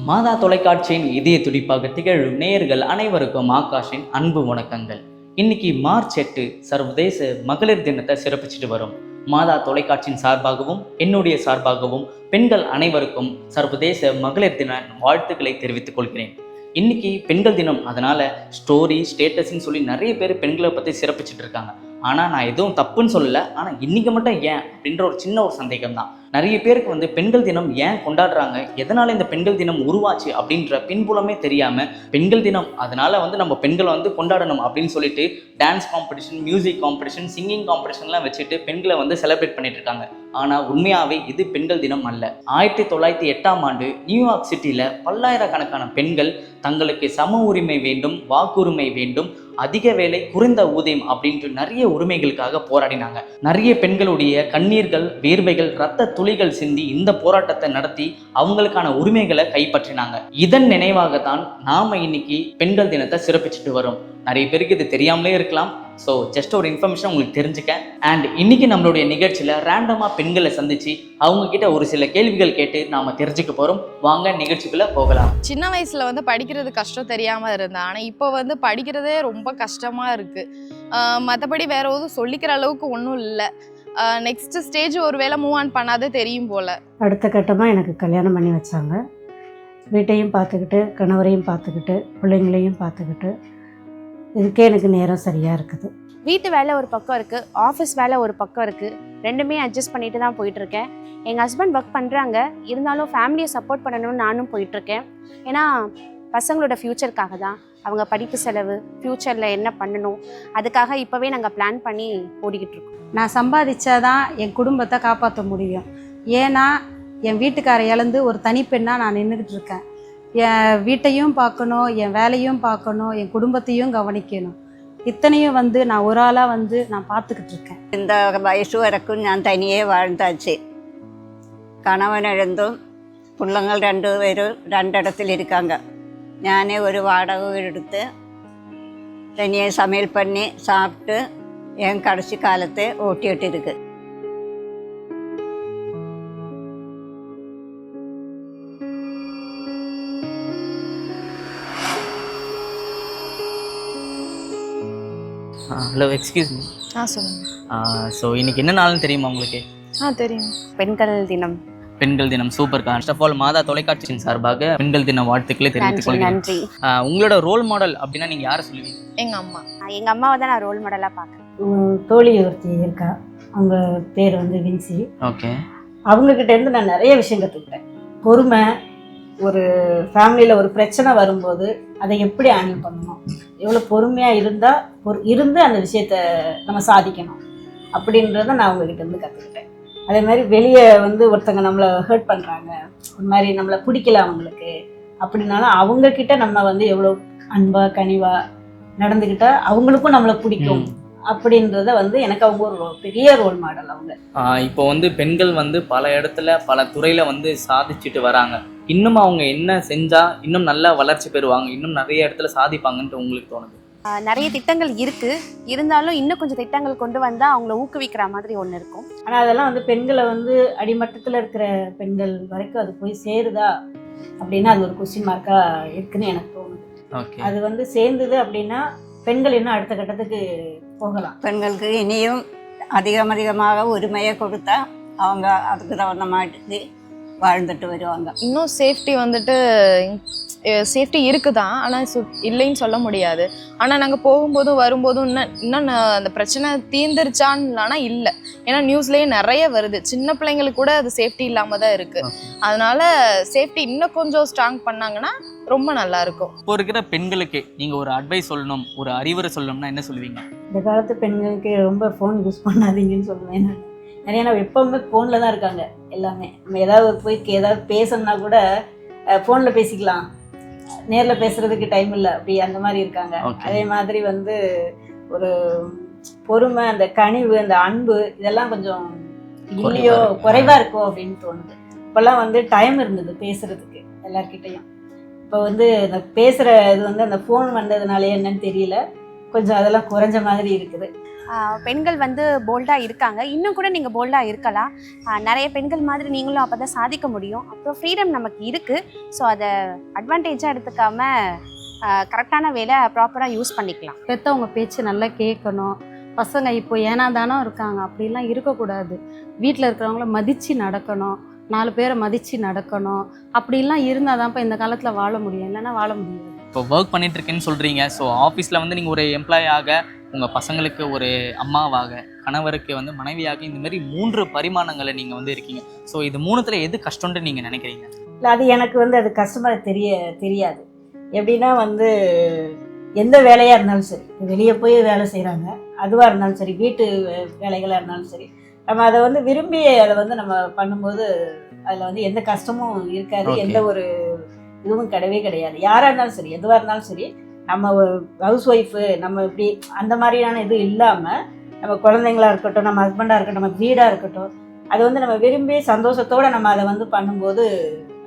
மாதா தொலைக்காட்சியின் இதய துடிப்பாக திகழும் நேயர்கள் அனைவருக்கும் ஆகாஷின் அன்பு வணக்கங்கள். இன்னைக்கு மார்ச் 8 சர்வதேச மகளிர் தினத்தை சிறப்பிச்சுட்டு வரும். மாதா தொலைக்காட்சியின் சார்பாகவும் என்னுடைய சார்பாகவும் பெண்கள் அனைவருக்கும் சர்வதேச மகளிர் தின வாழ்த்துக்களை தெரிவித்துக் கொள்கிறேன். இன்னைக்கு பெண்கள் தினம், அதனால ஸ்டோரி ஸ்டேட்டஸ்ன்னு சொல்லி நிறைய பேர் பெண்களை பற்றி சிறப்பிச்சுட்டு இருக்காங்க. ஆனால் நான் எதுவும் தப்புன்னு சொல்லலை. ஆனால் இன்றைக்கி மட்டும் ஏன் அப்படின்ற ஒரு சின்ன ஒரு சந்தேகம் தான். நிறைய பேருக்கு பெண்கள் தினம் ஏன் கொண்டாடுறாங்க, எதனால் இந்த பெண்கள் தினம் உருவாச்சு அப்படின்ற பின்புலமே தெரியாமல் பெண்கள் தினம் அதனால் நம்ம பெண்களை கொண்டாடணும் அப்படின்னு சொல்லிட்டு dance competition, music competition, singing காம்படிஷன்லாம் வச்சுட்டு பெண்களை செலிப்ரேட் பண்ணிட்டு இருக்காங்க. ஆனால் உண்மையாகவே இது பெண்கள் தினம் அல்ல. 1908 நியூயார்க் சிட்டியில் பல்லாயிரக்கணக்கான பெண்கள் தங்களுக்கு சம உரிமை வேண்டும், வாக்குரிமை வேண்டும், அதிக வேலை, குறைந்த ஊதியம் அப்படின்ட்டு நிறைய உரிமைகளுக்காக போராடினாங்க. நிறைய பெண்களுடைய கண்ணீர்கள், வேர்வைகள், இரத்த துளிகள் சிந்தி இந்த போராட்டத்தை நடத்தி அவங்களுக்கான உரிமைகளை கைப்பற்றினாங்க. இதன் நினைவாகத்தான் நாம இன்னைக்கு பெண்கள் தினத்தை சிறப்பிச்சுட்டு வரோம். நிறைய பேருக்கு இது தெரியாமலே இருக்கலாம். ஸோ ஜஸ்ட் ஒரு இன்ஃபர்மேஷன் உங்களுக்கு தெரிஞ்சுக்க. அண்ட் இன்னைக்கு நம்மளுடைய நிகழ்ச்சியில் ரேண்டமாக பெண்களை சந்திச்சு அவங்க கிட்ட ஒரு சில கேள்விகள் கேட்டு நாம தெரிஞ்சுக்க போகிறோம். வாங்க நிகழ்ச்சிக்குள்ள போகலாம். சின்ன வயசுல படிக்கிறது கஷ்டம் தெரியாம இருந்தேன். ஆனால் இப்போ படிக்கிறதே ரொம்ப கஷ்டமா இருக்கு. மற்றபடி வேற எதுவும் சொல்லிக்கிற அளவுக்கு ஒன்றும் இல்லை. நெக்ஸ்ட் ஸ்டேஜ் ஒரு வேளை மூவ் ஆன் பண்ணாதே தெரியும் போல. அடுத்த கட்டமாக எனக்கு கல்யாணம் பண்ணி வச்சாங்க. வீட்டையும் பார்த்துக்கிட்டு, கணவரையும் பார்த்துக்கிட்டு, பிள்ளைங்களையும் பார்த்துக்கிட்டு, இதுக்கே எனக்கு நேரம் சரியாக இருக்குது. வீட்டு வேலை ஒரு பக்கம் இருக்குது, ஆஃபீஸ் வேலை ஒரு பக்கம் இருக்குது. ரெண்டுமே அட்ஜஸ்ட் பண்ணிட்டு தான் போயிட்டுருக்கேன். எங்கள் ஹஸ்பண்ட் ஒர்க் பண்ணுறாங்க, இருந்தாலும் ஃபேமிலியை சப்போர்ட் பண்ணணும்னு நானும் போயிட்டுருக்கேன். ஏன்னா பசங்களோட ஃப்யூச்சருக்காக தான். அவங்க படிப்பு செலவு, ஃப்யூச்சரில் என்ன பண்ணணும், அதுக்காக இப்போவே நாங்கள் பிளான் பண்ணி ஓடிக்கிட்டு இருக்கோம். நான் சம்பாதிச்சாதான் என் குடும்பத்தை காப்பாற்ற முடியும். ஏன்னா என் வீட்டுக்காரை இழந்து ஒரு தனிப்பெண்ணாக நான் நின்றுக்கிட்டு இருக்கேன். என் வீட்டையும் பார்க்கணும், என் வேலையும் பார்க்கணும், என் குடும்பத்தையும் கவனிக்கணும். இத்தனையும் நான் ஒரு ஆளாக நான் பார்த்துக்கிட்டு இருக்கேன். இந்த வயசு வரைக்கும் நான் தனியே வாழ்ந்தாச்சு. கணவன் இழந்தும் பிள்ளைங்கள் 2 பேரும் 2 இடத்துல இருக்காங்க. நானே ஒரு வாடகை எடுத்து தனியே சமையல் பண்ணி சாப்பிட்டு என் கடைசி காலத்தை ஓட்டிகிட்டு இருக்கு. Hello, excuse me. சொல்லுங்க. ஸோ இன்னைக்கு என்ன நாள்னு தெரியுமா உங்களுக்கு? தெரியும். பெண்கள் தினம். பெண்கள் தினம் சூப்பர். ஃபர்ஸ்ட் ஆஃப் ஆல் மாதா தொலைக்காட்சியின் சார்பாக பெண்கள் தின வாழ்த்துக்களை தெரிவித்துக் கொள்கிறேன். நன்றி. உங்களோட ரோல் மாடல் அப்படின்னா நீங்க யாரை சொல்லுவீங்க? எங்க அம்மா. எங்கள் அம்மாவை தான் நான் ரோல் மாடலாக பார்க்குறேன். தோழி ஒருத்தி இருக்கா, அவங்க பேர் வின்சி. ஓகே. அவங்கக்கிட்டேருந்து நான் நிறைய விஷயம் கற்றுக்கிட்டேன். பொறுமை, ஒரு ஃபேமிலியில் ஒரு பிரச்சனை வரும்போது அதை எப்படி ஹேண்டில் பண்ணணும், எவ்வளோ பொறுமையாக இருந்து அந்த விஷயத்த நம்ம சாதிக்கணும் அப்படின்றத நான் அவங்கக்கிட்டேருந்து கற்றுக்கிட்டேன். அதே மாதிரி வெளியே ஒருத்தங்க நம்மளை ஹர்ட் பண்ணுறாங்க, ஒரு மாதிரி நம்மளை பிடிக்கல அவங்களுக்கு அப்படின்னாலும் அவங்கக்கிட்ட நம்ம எவ்வளோ அன்பாக கனிவாக நடந்துக்கிட்டால் அவங்களுக்கும் நம்மளை பிடிக்கும் அப்படின்றத எனக்கு அவங்க ஒரு பெரிய ரோல் மாடல். அவங்க இப்போ பெண்கள் பல இடத்துல பல துறையில் சாதிச்சுட்டு வராங்க. இன்னும் அவங்க என்ன செஞ்சா இன்னும் நல்லா வளர்ச்சி பெறுவாங்க, இன்னும் நிறைய இடத்துல சாதிப்பாங்கன்ட்டு உங்களுக்கு தோணுது? நிறைய திட்டங்கள் இருக்குது, இருந்தாலும் இன்னும் கொஞ்சம் திட்டங்கள் கொண்டு வந்தால் அவங்கள ஊக்குவிக்கிற மாதிரி ஒன்று இருக்கும். ஆனால் அதெல்லாம் பெண்களை அடிமட்டத்தில் இருக்கிற பெண்கள் வரைக்கும் அது போய் சேருதா அப்படின்னா அது ஒரு கொஸ்டின் மார்க்காக இருக்குன்னு எனக்கு தோணுது. அது சேர்ந்தது அப்படின்னா பெண்கள் இன்னும் அடுத்த கட்டத்துக்கு போகலாம். பெண்களுக்கு இனியும் அதிகமாக உரிமையை கொடுத்தா அவங்க அதுக்கு தகுந்த மாதிரி வாழ்ந்துட்டு வருவாங்க. இன்னும் சேஃப்டி இருக்குதான், ஆனால் இல்லைன்னு சொல்ல முடியாது. ஆனால் நாங்கள் போகும்போதும் வரும்போதும் இன்னும் அந்த பிரச்சனை தீர்ந்துருச்சான்னு இல்லை. ஏன்னா நியூஸ்லேயே நிறைய வருது, சின்ன பிள்ளைங்களுக்கு கூட அது சேஃப்டி இல்லாமல் தான் இருக்குது. அதனால சேஃப்டி இன்னும் கொஞ்சம் ஸ்ட்ராங் பண்ணாங்கன்னா ரொம்ப நல்லா இருக்கும். இப்போ இருக்கிற பெண்களுக்கு நீங்கள் ஒரு அட்வைஸ் சொல்லணும், ஒரு அறிவுரை சொல்லணும்னா என்ன சொல்லுவீங்க? இந்த காலத்து பெண்களுக்கு ரொம்ப ஃபோன் யூஸ் பண்ணாதீங்கன்னு சொல்லுவேன். நிறைய நான் எப்போவுமே ஃபோனில் தான் இருக்காங்க எல்லாமே. நம்ம ஏதாவது போய் ஏதாவது பேசணும்னா கூட ஃபோனில் பேசிக்கலாம், நேரில் பேசுகிறதுக்கு டைம் இல்லை, அப்படி அந்த மாதிரி இருக்காங்க. அதே மாதிரி ஒரு பொறுமை, அந்த கனிவு, அந்த அன்பு இதெல்லாம் கொஞ்சம் இல்லையோ குறைவாக இருக்கோ அப்படின்னு தோணுது. இப்போல்லாம் டைம் இருந்தது பேசுகிறதுக்கு எல்லார்கிட்டையும். இப்போ இந்த பேசுகிற இது அந்த ஃபோன் வந்ததுனாலே என்னன்னு தெரியல, கொஞ்சம் அதெல்லாம் குறைஞ்ச மாதிரி இருக்குது. பெண்கள் வந்து போல்டாக இருக்காங்க. இன்னும் கூட நீங்கள் போல்டாக இருக்கலாம். நிறைய பெண்கள் மாதிரி நீங்களும் அப்போ தான் சாதிக்க முடியும். அப்புறம் ஃப்ரீடம் நமக்கு இருக்குது. ஸோ அதை அட்வான்டேஜாக எடுத்துக்காம கரெக்டான வேலை ப்ராப்பராக யூஸ் பண்ணிக்கலாம். பெற்றவங்க பேச்சு நல்லா கேட்கணும். பசங்க இப்போ ஏனா தானோ இருக்காங்க, அப்படிலாம் இருக்கக்கூடாது. வீட்டில் இருக்கிறவங்கள மதித்து நடக்கணும், 4 பேரை மதித்து நடக்கணும். அப்படிலாம் இருந்தால் தான்ப்பா இந்த காலத்தில் வாழ முடியும், இல்லைன்னா வாழ முடியாது. இப்போ ஒர்க் பண்ணிட்டு இருக்கேன்னு சொல்கிறீங்க. ஸோ ஆஃபீஸில் வந்து நீங்கள் ஒரு எம்ப்ளாயாக, உங்கள் பசங்களுக்கு ஒரு அம்மாவாக, கணவருக்கு வந்து மனைவியாக, இந்த மாதிரி 3 பரிமாணங்களை நீங்கள் வந்து இருக்கீங்க. ஸோ இது 3த்துல எது கஷ்டம்னு நீங்கள் நினைக்கிறீங்க? இல்லை, அது எனக்கு வந்து அது கஷ்டமாக தெரியாது. எப்படின்னா வந்து எந்த வேலையாக இருந்தாலும் சரி, வெளியே போய் வேலை செய்கிறாங்க, அதுவாக இருந்தாலும் சரி, வீட்டு வேலைகளாக இருந்தாலும் சரி, நம்ம அதை வந்து விரும்பி அதை வந்து நம்ம பண்ணும்போது அதில் வந்து எந்த கஷ்டமும் இருக்காது. எந்த ஒரு இதுவும் கிடையாது. யாராக இருந்தாலும் சரி, எதுவாக இருந்தாலும் சரி, நம்ம ஹவுஸ் ஒய்ஃபு நம்ம இப்படி அந்த மாதிரியான இது இல்லாமல், நம்ம குழந்தைங்களா இருக்கட்டும், நம்ம ஹஸ்பண்டாக இருக்கட்டும், நம்ம வீடாக இருக்கட்டும், அதை வந்து நம்ம விரும்பி சந்தோஷத்தோடு நம்ம அதை வந்து பண்ணும்போது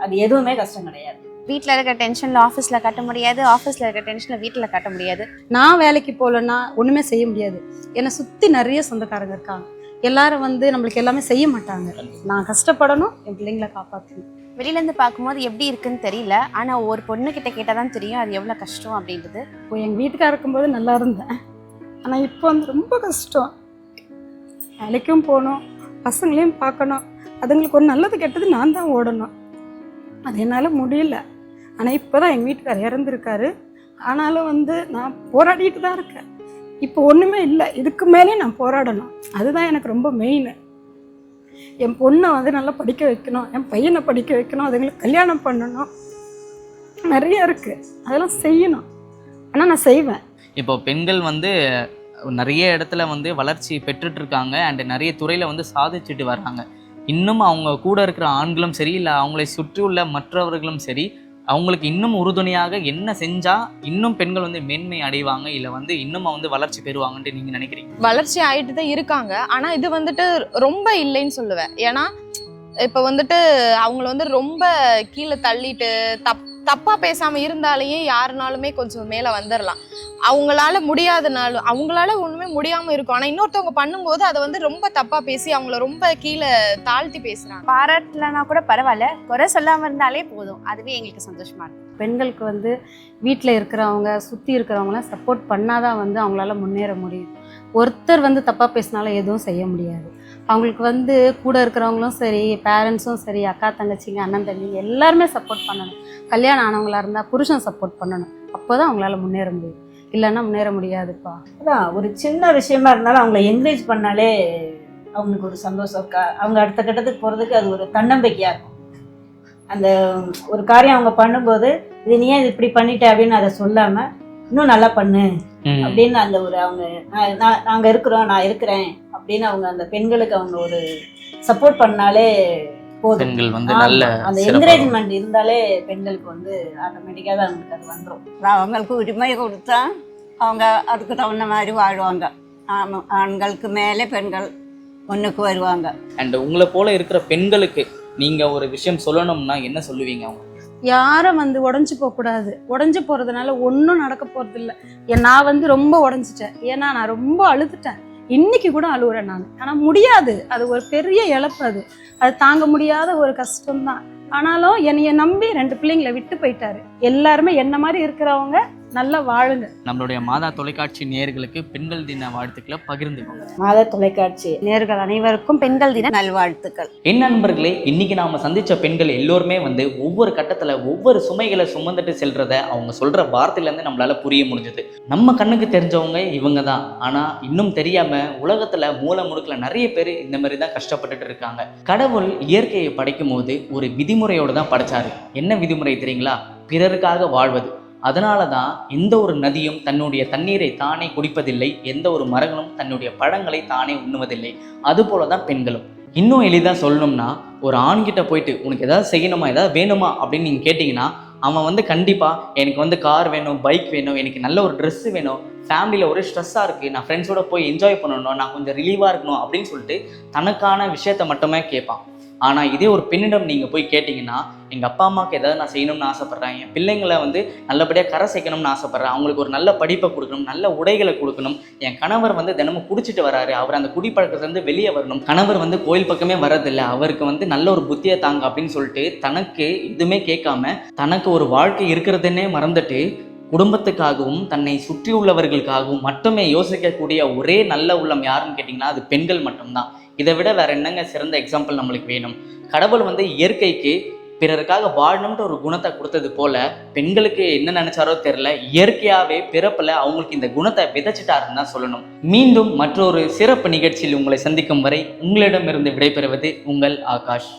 அது எதுவுமே கஷ்டம் கிடையாது. வீட்டில் இருக்க டென்ஷனில் ஆஃபீஸில் கட்ட முடியாது, ஆஃபீஸில் இருக்க டென்ஷனில் வீட்டில் கட்ட முடியாது. நான் வேலைக்கு போகலன்னா ஒன்றுமே செய்ய முடியாது. என்னை சுற்றி நிறைய சொந்தக்காரங்க இருக்காங்க. எல்லாரும் வந்து நம்மளுக்கு எல்லாமே செய்ய மாட்டாங்க. நான் கஷ்டப்படணும், என் பிள்ளைங்களை காப்பாற்றணும். வெளியிலேருந்து பார்க்கும்போது எப்படி இருக்குன்னு தெரியல. ஆனால் ஒரு பொண்ணுக்கிட்ட கேட்டால் தான் தெரியும் அது எவ்வளோ கஷ்டம் அப்படின்றது. இப்போ எங்கள் வீட்டுக்கார இருக்கும்போது நல்லா இருந்தேன். ஆனால் இப்போ வந்து ரொம்ப கஷ்டம். வேலைக்கும் போகணும், பசங்களையும் பார்க்கணும், அதுங்களுக்கு ஒரு நல்லது கெட்டது நான் தான் ஓடணும். அது என்னால் முடியல. ஆனால் இப்போ தான் எங்கள் வீட்டுக்கார் இறந்துருக்காரு. ஆனாலும் வந்து நான் போராடிட்டு தான் இருக்கேன். இப்போ ஒன்றுமே இல்லை, இதுக்கு மேலே நான் போராடணும். அதுதான் எனக்கு ரொம்ப மெயின். என் பொண்ணை வந்து நல்லா படிக்க வைக்கணும், என் பையனை படிக்க வைக்கணும், அதுங்களுக்கு கல்யாணம் பண்ணணும், நிறைய இருக்குது, அதெல்லாம் செய்யணும். ஆனால் நான் செய்வேன். இப்போ பெண்கள் வந்து நிறைய இடத்துல வந்து வளர்ச்சி பெற்றுட்டு இருக்காங்க அண்ட் நிறைய துறையில் வந்து சாதிச்சுட்டு வர்றாங்க. இன்னும் அவங்க கூட இருக்கிற ஆண்களும் சரி, இல்லை அவங்களை சுற்றி உள்ள மற்றவர்களும் சரி, அவங்களுக்கு இன்னும் உறுதுணையாக என்ன செஞ்சால் இன்னும் பெண்கள் வந்து மேன்மை அடைவாங்க, இல்லை வந்து இன்னும் வந்து வளர்ச்சி பெறுவாங்கன்ட்டு நீங்கள் நினைக்கிறீங்க? வளர்ச்சி ஆகிட்டு தான் இருக்காங்க. ஆனால் இது வந்துட்டு ரொம்ப இல்லைன்னு சொல்லுவேன். ஏன்னா இப்போ வந்துட்டு அவங்கள வந்து ரொம்ப கீழே தள்ளிட்டு தப்பாக பேசாமல் இருந்தாலேயே யாருனாலுமே கொஞ்சம் மேலே வந்துடலாம். அவங்களால முடியாதனாலும், அவங்களால ஒன்றுமே முடியாமல் இருக்கும். ஆனால் இன்னொருத்தவங்க பண்ணும்போது அதை வந்து ரொம்ப தப்பாக பேசி அவங்கள ரொம்ப கீழே தாழ்த்தி பேசுகிறாங்க. பாராட்டலனா கூட பரவாயில்ல, குறை சொல்லாமல் இருந்தாலே போதும், அதுவே எங்களுக்கு சந்தோஷமா இருக்கும். பெண்களுக்கு வந்து வீட்டில் இருக்கிறவங்க, சுற்றி இருக்கிறவங்களாம் சப்போர்ட் பண்ணாதான் வந்து அவங்களால முன்னேற முடியும். ஒருத்தர் வந்து தப்பாக பேசினாலும் எதுவும் செய்ய முடியாது. அவங்களுக்கு வந்து கூட இருக்கிறவங்களும் சரி, பேரண்ட்ஸும் சரி, அக்கா தங்கச்சிங்க, அண்ணன் தம்பிங்க எல்லாருமே சப்போர்ட் பண்ணணும். கல்யாணம் ஆனவங்களா இருந்தால் புருஷன் சப்போர்ட் பண்ணணும். அப்போ தான் அவங்களால முன்னேற முடியும், இல்லைன்னா முன்னேற முடியாதுப்பா. அதான் ஒரு சின்ன விஷயமா இருந்தாலும் அவங்கள என்கரேஜ் பண்ணாலே அவங்களுக்கு ஒரு சந்தோஷம் இருக்கா, அவங்க அடுத்த கட்டத்துக்கு போகிறதுக்கு அது ஒரு தன்னம்பிக்கையாக இருக்கும். அந்த ஒரு காரியம் அவங்க பண்ணும்போது இது நீ ஏன் இப்படி பண்ணிட்ட அப்படின்னு அதை சொல்லாமல் இன்னும் நல்லா பண்ணு அப்படின்னு அந்த ஒரு அவங்க நாங்கள் இருக்கிறோம், நான் இருக்கிறேன் அப்படின்னு அவங்க அந்த பெண்களுக்கு அவங்க ஒரு சப்போர்ட் பண்ணாலே போதும். பெண்கள் வந்து நல்ல அந்த என்கரேஜ்மெண்ட் இருந்தாலே பெண்களுக்கு வந்து ஆட்டோமேட்டிக்காக தான் அவங்களுக்கு அது வந்துடும். அவங்களுக்கு உரிமை கொடுத்தா அவங்க அதுக்கு தகுந்த மாதிரி வாழ்வாங்க. ஆண்களுக்கு மேலே பெண்கள் முன்னுக்கு வருவாங்க. அண்ட் உங்களை போல இருக்கிற பெண்களுக்கு நீங்கள் ஒரு விஷயம் சொல்லணும்னா என்ன சொல்லுவீங்க? அவங்க யாரும் வந்து உடஞ்சி போகக்கூடாது. உடஞ்சி போகிறதுனால ஒன்றும் நடக்க போகிறது இல்லை. நான் வந்து ரொம்ப உடஞ்சிட்டேன். ஏன்னா நான் ரொம்ப அழுதுட்டேன். இன்னைக்கு கூட அழுகுறேன் நான். ஆனால் முடியாது, அது ஒரு பெரிய இழப்பு. அது தாங்க முடியாத ஒரு கஷ்டம்தான். ஆனாலும் என்னைய நம்பி 2 பிள்ளைங்களை விட்டு போயிட்டாரு. எல்லாருமே என்ன மாதிரி இருக்கிறவங்க நல்லா வாழுங்க. நம்மளுடைய மாதா தொலைக்காட்சி நேயர்களுக்கு பெண்கள் தின வாழ்த்துக்களை பகிர்ந்துக்கோங்க. மாதா தொலைக்காட்சி நேயர்கள் அனைவருக்கும் பெண்கள் தின நல்வாழ்த்துக்கள். என் நண்பர்களே, இன்னைக்கு நாம சந்திச்ச பெண்கள் எல்லோருமே வந்து ஒவ்வொரு கட்டத்துல ஒவ்வொரு சுமைகளை சுமந்துட்டு செல்றத அவங்க சொல்ற வார்த்தையில இருந்து நம்மளால புரிய முடிஞ்சது. நம்ம கண்ணுக்கு தெரிஞ்சவங்க இவங்க தான். ஆனா இன்னும் தெரியாம உலகத்துல மூல முடுக்கல நிறைய பேர் இந்த மாதிரி தான் கஷ்டப்பட்டுட்டு இருக்காங்க. கடவுள் இயற்கையை படைக்கும் போது ஒரு விதிமுறையோடு தான் படைச்சாரு. என்ன விதிமுறை தெரியுங்களா? பிறருக்காக வாழ்வது. அதனால தான் எந்த ஒரு நதியும் தன்னுடைய தண்ணீரை தானே குடிப்பதில்லை, எந்த ஒரு மரங்களும் தன்னுடைய பழங்களை தானே உண்ணுவதில்லை. அதுபோல தான் பெண்களும். இன்னும் எளிதாக சொல்லணும்னா, ஒரு ஆண்கிட்ட போயிட்டு உனக்கு ஏதாவது செய்யணுமா, ஏதாவது வேணுமா அப்படின்னு நீங்கள் கேட்டிங்கன்னா, அவன் வந்து கண்டிப்பாக எனக்கு வந்து கார் வேணும், பைக் வேணும், எனக்கு நல்ல ஒரு ட்ரெஸ்ஸு வேணும், ஃபேமிலியில் ஒரே ஸ்ட்ரெஸ்ஸாக இருக்குது, நான் ஃப்ரெண்ட்ஸோட போய் என்ஜாய் பண்ணணும், நான் கொஞ்சம் ரிலீவாக இருக்கணும் அப்படின்னு சொல்லிட்டு தனக்கான விஷயத்த மட்டுமே கேட்பான். ஆனால் இதே ஒரு பெண்ணிடம் நீங்கள் போய் கேட்டிங்கன்னா, எங்கள் அப்பா அம்மாவுக்கு ஏதாவது நான் செய்யணும்னு ஆசைப்பட்றேன், என் பிள்ளைங்களை வந்து நல்லபடியாக கரை சேர்க்கணும்னு ஆசைப்பட்றேன், அவங்களுக்கு ஒரு நல்ல படிப்பை கொடுக்கணும், நல்ல உடைகளை கொடுக்கணும், என் கணவர் வந்து தினமும் குடிச்சிட்டு வராரு, அவர் அந்த குடிப்பழக்கத்துலேருந்து வெளியே வரணும், கணவர் வந்து கோயில் பக்கமே வர்றதில்லை, அவருக்கு வந்து நல்ல ஒரு புத்தியை தாங்க அப்படின்னு சொல்லிட்டு தனக்கு எதுவுமே கேட்காம தனக்கு ஒரு வாழ்க்கை இருக்கிறதுன்னே மறந்துட்டு குடும்பத்துக்காகவும் தன்னை சுற்றியுள்ளவர்களுக்காகவும் மட்டுமே யோசிக்கக்கூடிய ஒரே நல்ல உள்ளம் யாருன்னு கேட்டிங்கன்னா அது பெண்கள் மட்டும்தான். இதை விட வேற என்னங்க சிறந்த எக்ஸாம்பிள் நம்மளுக்கு வேணும்? கடவுள் வந்து இயற்கைக்கு பிறருக்காக வாழணும்ன்ற ஒரு குணத்தை கொடுத்தது போல பெண்களுக்கு என்ன நினைச்சாரோ தெரியல, இயற்கையாவே பிறப்புல அவங்களுக்கு இந்த குணத்தை விதைச்சிட்டாருன்னு தான் சொல்லணும். மீண்டும் மற்றொரு சிறப்பு நிகழ்ச்சியில் உங்களை சந்திக்கும் வரை உங்களிடமிருந்து விடைபெறுவது உங்கள் ஆகாஷ்.